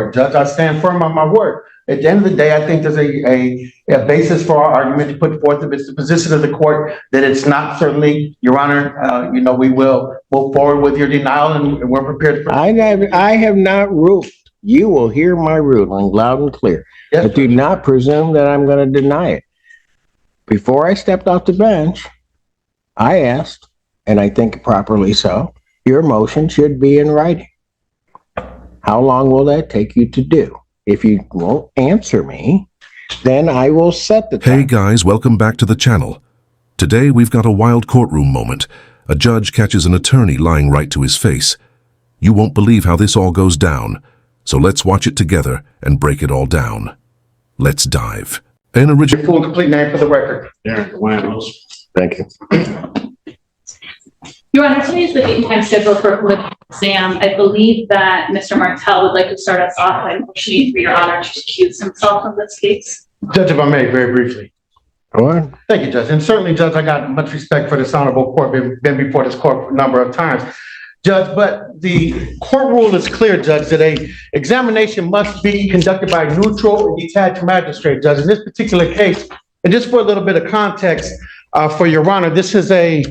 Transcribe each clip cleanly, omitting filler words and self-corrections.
word, Judge. I stand firm on my word. At the end of the day, I think there's a basis for our argument to put forth. If it's the position of the court that it's not, certainly, Your Honor, we will move forward with your denial, and we're prepared for. I have not ruled. You will hear my ruling loud and clear. Yes, but do not presume that I'm going to deny it. Before I stepped off the bench, I asked, and I think properly so, your motion should be in writing. How long will that take you to do? If you won't answer me, then I will set the time. Hey guys, welcome back to the channel. Today we've got a wild courtroom moment. A judge catches an attorney lying right to his face. You won't believe how this all goes down. So let's watch it together and break it all down. Let's dive. An original Your full and complete name for the record. Thank you. Your Honor, today is the date and time scheduled for a political exam. I believe that Mr. Martell would like to start us off by motioning for Your Honor to accuse himself of this case. Judge, if I may, very briefly. Go on. Thank you, Judge. And certainly, Judge, I got much respect for this honorable court, been before this court a number of times. Judge, but the court rule is clear, Judge, that a examination must be conducted by a neutral and detached magistrate, Judge. In this particular case, and just for a little bit of context, for Your Honor, this is a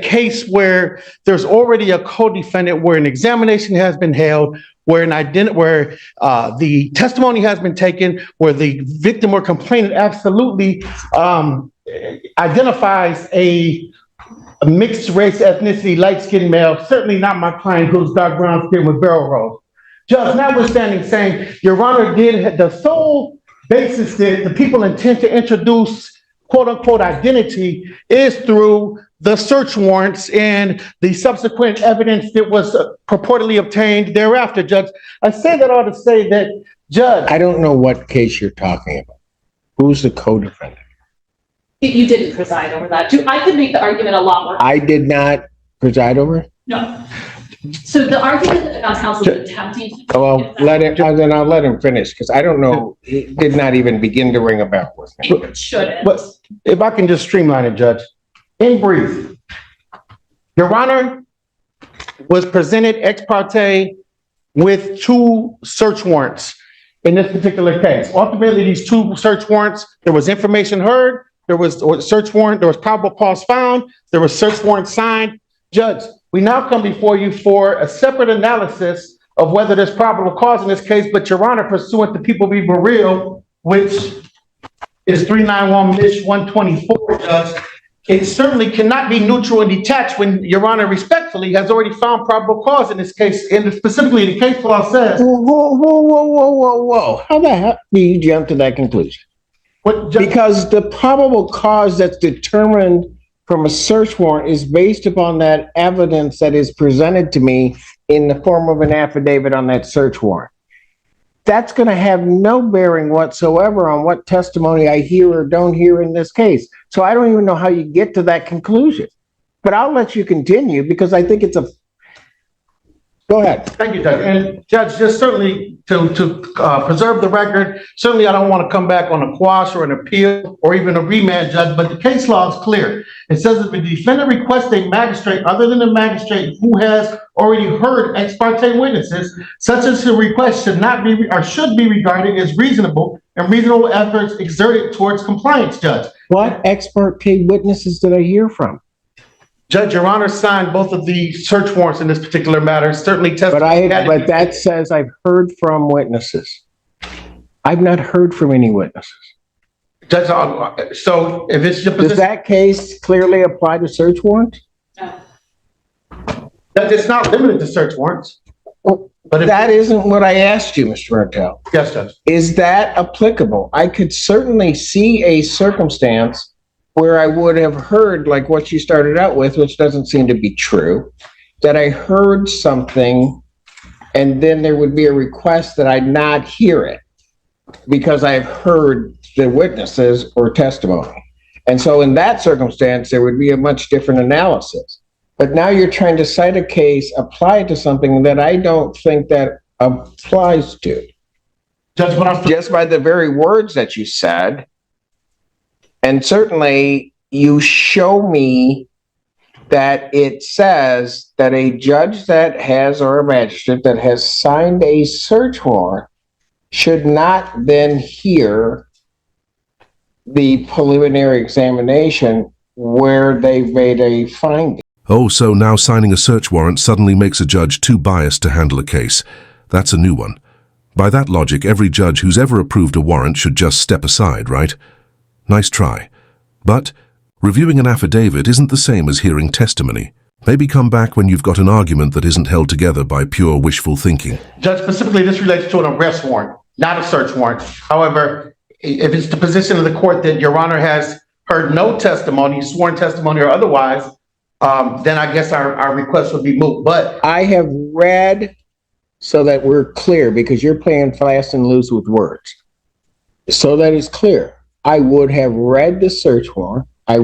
case where there's already a co-defendant, where an examination has been held, where the testimony has been taken, where the victim or complainant absolutely identifies a mixed race, ethnicity, light-skinned male, certainly not my client who's dark brown skin with barrel rolls. Judge, notwithstanding saying, Your Honor, the sole basis that the people intend to introduce quote-unquote identity is through the search warrants and the subsequent evidence that was purportedly obtained thereafter, Judge. I say that all to say that, Judge. I don't know what case you're talking about. Who's the co-defendant? You didn't preside over that. I could make the argument a lot more. I did not preside over it? No. So the argument that counsel is attempting to. Well, then I'll let him finish, because I don't know. It did not even begin to ring a bell with me. It shouldn't. But if I can just streamline it, Judge. In brief, Your Honor was presented ex parte with 2 search warrants in this particular case. Ultimately, these 2 search warrants, there was information heard, there was a search warrant, there was probable cause found, there was search warrant signed. Judge, we now come before you for a separate analysis of whether there's probable cause in this case, but Your Honor, pursuant to People Be Real, which is 391-124, Judge, it certainly cannot be neutral and detached when Your Honor respectfully has already found probable cause in this case, and specifically the case law says. Whoa. How the hell do you jump to that conclusion? Because the probable cause that's determined from a search warrant is based upon that evidence that is presented to me in the form of an affidavit on that search warrant. That's going to have no bearing whatsoever on what testimony I hear or don't hear in this case. So I don't even know how you get to that conclusion. But I'll let you continue, because I think it's a... Go ahead. Thank you, Judge. And Judge, just certainly to preserve the record, certainly I don't want to come back on a quash or an appeal or even a remand, Judge, but the case law is clear. It says if the defendant requests a magistrate other than the magistrate who has already heard ex parte witnesses, such as the request should not be or should be regarded as reasonable and reasonable efforts exerted towards compliance, Judge. What ex parte witnesses did I hear from? Judge, Your Honor signed both of the search warrants in this particular matter. Certainly testified. But that says I've heard from witnesses. I've not heard from any witnesses. Judge, so if it's your position, does that case clearly apply to search warrants? No. That it's not limited to search warrants. But if that isn't what I asked you, Mr. Martell. Yes, Judge. Is that applicable? I could certainly see a circumstance where I would have heard, like what you started out with, which doesn't seem to be true, that I heard something and then there would be a request that I not hear it because I've heard the witnesses or testimony. And so in that circumstance, there would be a much different analysis. But now you're trying to cite a case, apply it to something that I don't think that applies to. Judge, but just by the very words that you said, and certainly you show me that it says that a judge that has, or a magistrate that has signed a search warrant should not then hear the preliminary examination where they've made a finding. Oh, so now signing a search warrant suddenly makes a judge too biased to handle a case. That's a new one. By that logic, every judge who's ever approved a warrant should just step aside, right? Nice try. But reviewing an affidavit isn't the same as hearing testimony. Maybe come back when you've got an argument that isn't held together by pure wishful thinking. Judge, specifically, this relates to an arrest warrant, not a search warrant. However, if it's the position of the court that Your Honor has heard no testimony, sworn testimony or otherwise, then I guess our request would be moot. But I have read, so that we're clear, because you're playing fast and loose with words. So that it's clear, I would have read the search warrant. I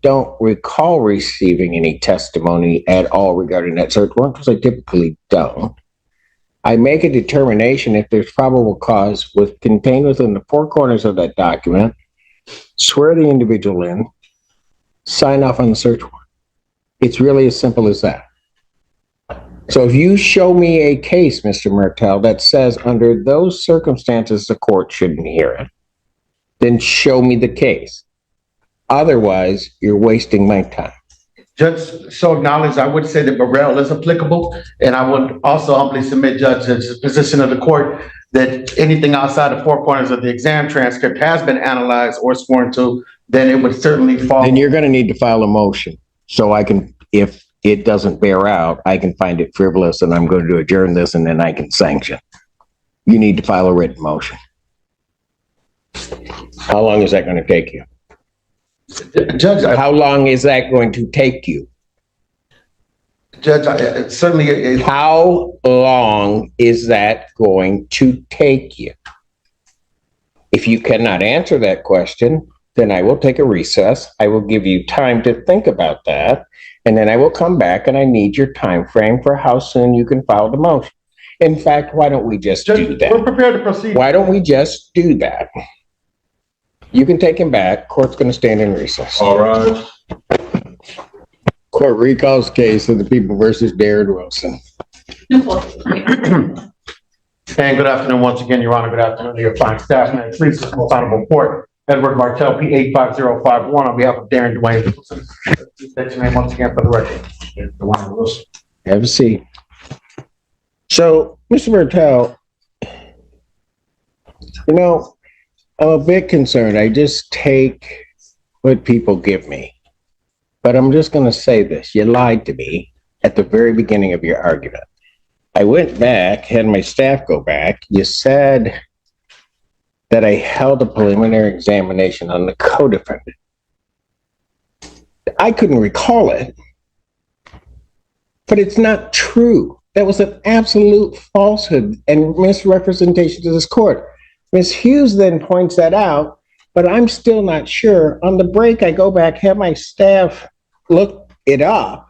don't recall receiving any testimony at all regarding that search warrant, because I typically don't. I make a determination if there's probable cause contained within the four corners of that document, swear the individual in, sign off on the search warrant. It's really as simple as that. So if you show me a case, Mr. Martell, that says under those circumstances the court shouldn't hear it, then show me the case. Otherwise, you're wasting my time. Judge, so acknowledged, I would say that Burrell is applicable, and I would also humbly submit, Judge, as the position of the court, that anything outside the four corners of the exam transcript has been analyzed or sworn to, then it would certainly fall. Then you're going to need to file a motion, so I can, if it doesn't bear out, I can find it frivolous, and I'm going to adjourn this, and then I can sanction. You need to file a written motion. How long is that going to take you? Judge, How long is that going to take you? Judge, certainly. How long is that going to take you? If you cannot answer that question, then I will take a recess. I will give you time to think about that, and then I will come back, and I need your time frame for how soon you can file the motion. In fact, why don't we just do that? We're prepared to proceed. Why don't we just do that? You can take him back. Court's going to stand in recess. All right. Court recalls case of the People versus Darren Wilson. And good afternoon once again, Your Honor. Good afternoon to your fine staff. May it please this most honorable court, Edward Martell, P 85051, on behalf of Darren Dwayne Wilson. Please state your name once again for the record. Dwayne Wilson. Have a seat. So, Mr. Martell, you know, I'm a bit concerned. I just take what people give me. But I'm just going to say this. You lied to me at the very beginning of your argument. I went back, had my staff go back. You said that I held a preliminary examination on the co-defendant. I couldn't recall it, but it's not true. That was an absolute falsehood and misrepresentation to this court. Ms. Hughes then points that out, but I'm still not sure. On the break, I go back, have my staff look it up,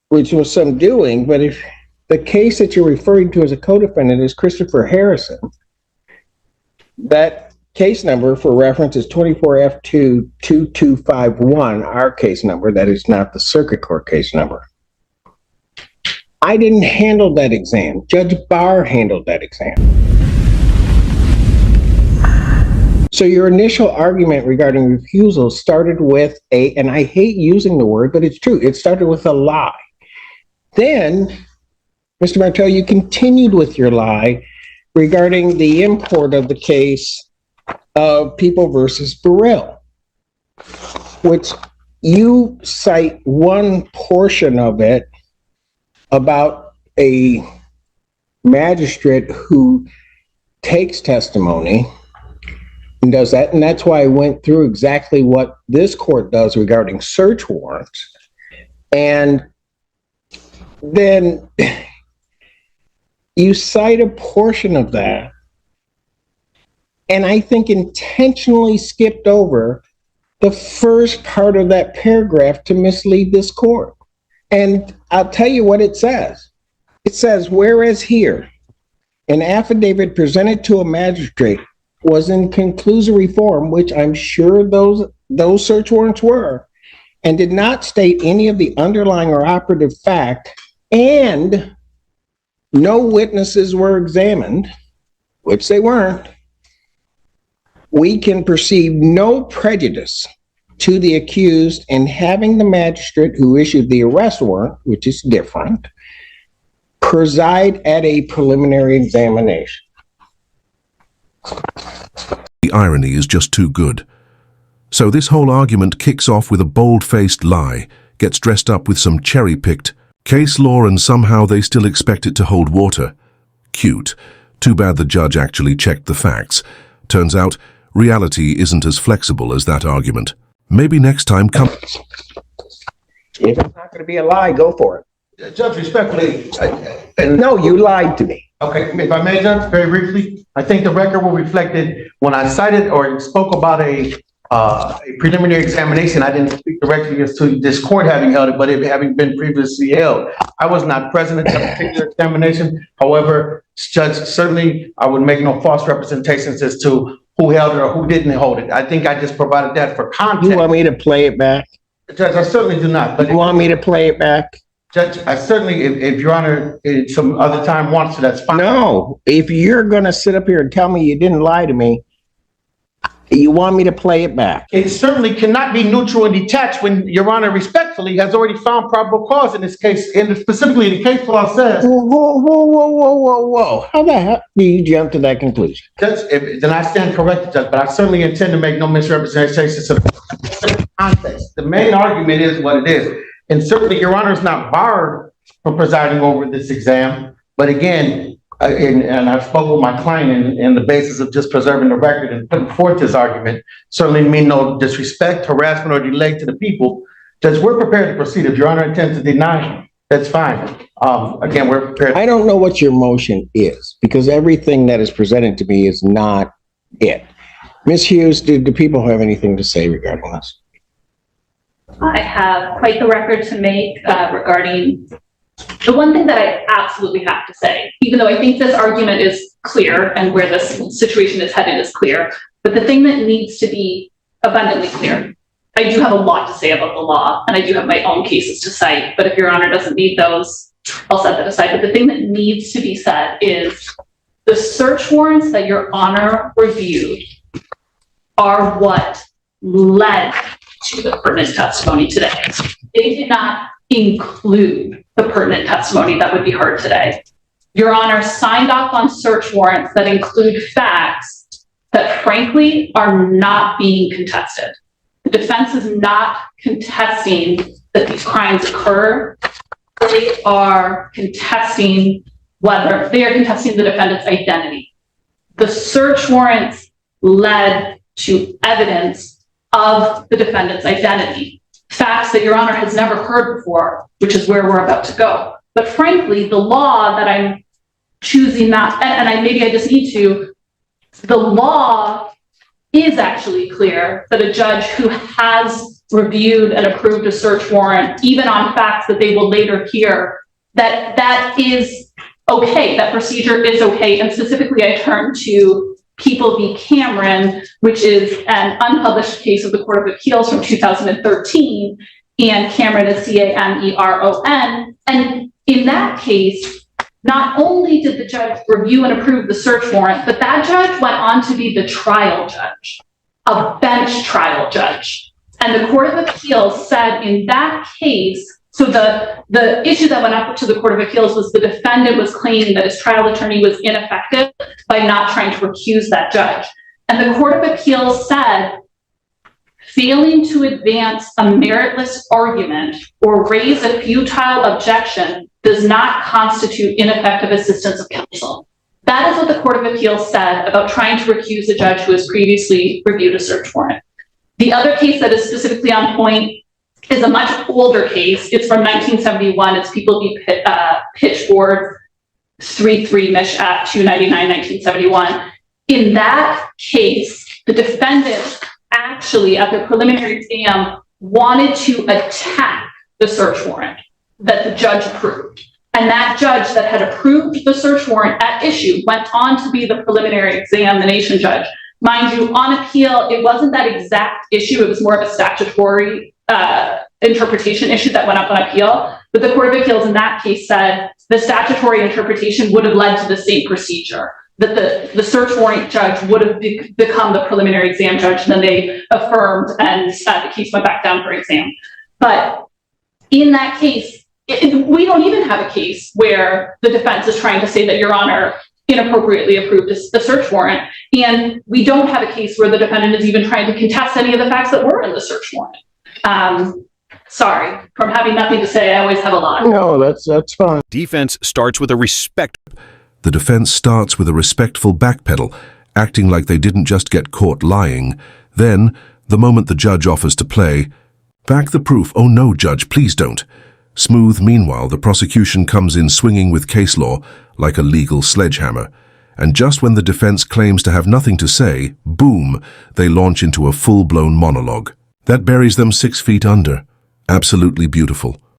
which was some doing, but if the case that you're referring to as a co-defendant is Christopher Harrison, that case number for reference is 24F22251, our case number. That is not the circuit court case number. I didn't handle that exam. Judge Barr handled that exam. So your initial argument regarding refusal started with and I hate using the word, but it's true. It started with a lie. Then, Mr. Martell, you continued with your lie regarding the import of the case of People versus Burrell, which you cite one portion of it about a magistrate who takes testimony and does that. And that's why I went through exactly what this court does regarding search warrants. And then you cite a portion of that, and I think intentionally skipped over the first part of that paragraph to mislead this court. And I'll tell you what it says. It says, whereas here, an affidavit presented to a magistrate was in conclusory form, which I'm sure those search warrants were, and did not state any of the underlying or operative fact, and no witnesses were examined, which they weren't, we can perceive no prejudice to the accused in having the magistrate who issued the arrest warrant, which is different, preside at a preliminary examination. The irony is just too good. So this whole argument kicks off with a bold-faced lie, gets dressed up with some cherry-picked case law, and somehow they still expect it to hold water. Cute. Too bad the judge actually checked the facts. Turns out, reality isn't as flexible as that argument. Maybe next time come... If it's not going to be a lie, go for it. Judge, respectfully, No, you lied to me. okay, if I may, Judge, very briefly, I think the record will reflect it. When I cited or spoke about a preliminary examination, I didn't speak directly as to this court having held it, but it having been previously held. I was not present at that particular examination. However, Judge, certainly I would make no false representations as to who held it or who didn't hold it. I think I just provided that for You context. want me to play it back? Judge, I certainly do not, but You want me to play it back? Judge, I certainly, if Your Honor, some other time wants to, that's fine. No, if you're going to sit up here and tell me you didn't lie to me, you want me to play it back? It certainly cannot be neutral and detached when Your Honor respectfully has already found probable cause in this case, and specifically the case law says, Whoa. How the hell do you jump to that conclusion? Judge, then I stand corrected, Judge, but I certainly intend to make no misrepresentations of the context. The main argument is what it is. And certainly Your Honor is not barred from presiding over this exam. But again, and I've spoken with my client in the basis of just preserving the record and putting forth this argument, certainly mean no disrespect, harassment, or delay to the people. Judge, we're prepared to proceed. If Your Honor intends to deny, that's fine. Again, we're prepared. I don't know what your motion is, because everything that is presented to me is not it. Ms. Hughes, do people have anything to say regarding this? I have quite the record to make regarding the one thing that I absolutely have to say, even though I think this argument is clear and where this situation is headed is clear, but the thing that needs to be abundantly clear, I do have a lot to say about the law and I do have my own cases to cite, but if Your Honor doesn't need those, I'll set that aside. But the thing that needs to be said is the search warrants that Your Honor reviewed are what led to the pertinent testimony today. They did not include the pertinent testimony that would be heard today. Your Honor signed off on search warrants that include facts that frankly are not being contested. The defense is not contesting that these crimes occur. They are contesting the defendant's identity. The search warrants led to evidence of the defendant's identity. Facts that Your Honor has never heard before, which is where we're about to go. But frankly, the law that I'm choosing not, and maybe I just need to, the law is actually clear that a judge who has reviewed and approved a search warrant, even on facts that they will later hear, that is okay, that procedure is okay. And specifically, I turn to People v. Cameron, which is an unpublished case of the Court of Appeals from 2013, and Cameron is Cameron. And in that case, not only did the judge review and approve the search warrant, but that judge went on to be the trial judge, a bench trial judge. And the Court of Appeals said in that case, so the issue that went up to the Court of Appeals was the defendant was claiming that his trial attorney was ineffective by not trying to recuse that judge. And the Court of Appeals said, failing to advance a meritless argument or raise a futile objection does not constitute ineffective assistance of counsel. That is what the Court of Appeals said about trying to recuse a judge who has previously reviewed a search warrant. The other case that is specifically on point is a much older case. It's from 1971. It's People v. Pitchford, 3-3 Mish at 299, 1971. In that case, the defendant actually, at the preliminary exam, wanted to attack the search warrant that the judge approved. And that judge that had approved the search warrant at issue went on to be the preliminary examination judge. Mind you, on appeal, it wasn't that exact issue. It was more of a statutory interpretation issue that went up on appeal. But the Court of Appeals in that case said the statutory interpretation would have led to the same procedure, that the search warrant judge would have become the preliminary exam judge, and then they affirmed, and the case went back down for exam. But in that case, we don't even have a case where the defense is trying to say that Your Honor inappropriately approved the search warrant, and we don't have a case where the defendant is even trying to contest any of the facts that were in the search warrant. Sorry, from having nothing to say, I always have a lot. No, that's fine. Defense starts with a respect. The defense starts with a respectful backpedal, acting like they didn't just get caught lying. Then, the moment the judge offers to play, "Back the proof. Oh no, judge, please don't." Smooth, meanwhile, the prosecution comes in swinging with case law like a legal sledgehammer. And just when the defense claims to have nothing to say, boom, they launch into a full-blown monologue. That buries them 6 feet under. Absolutely beautiful.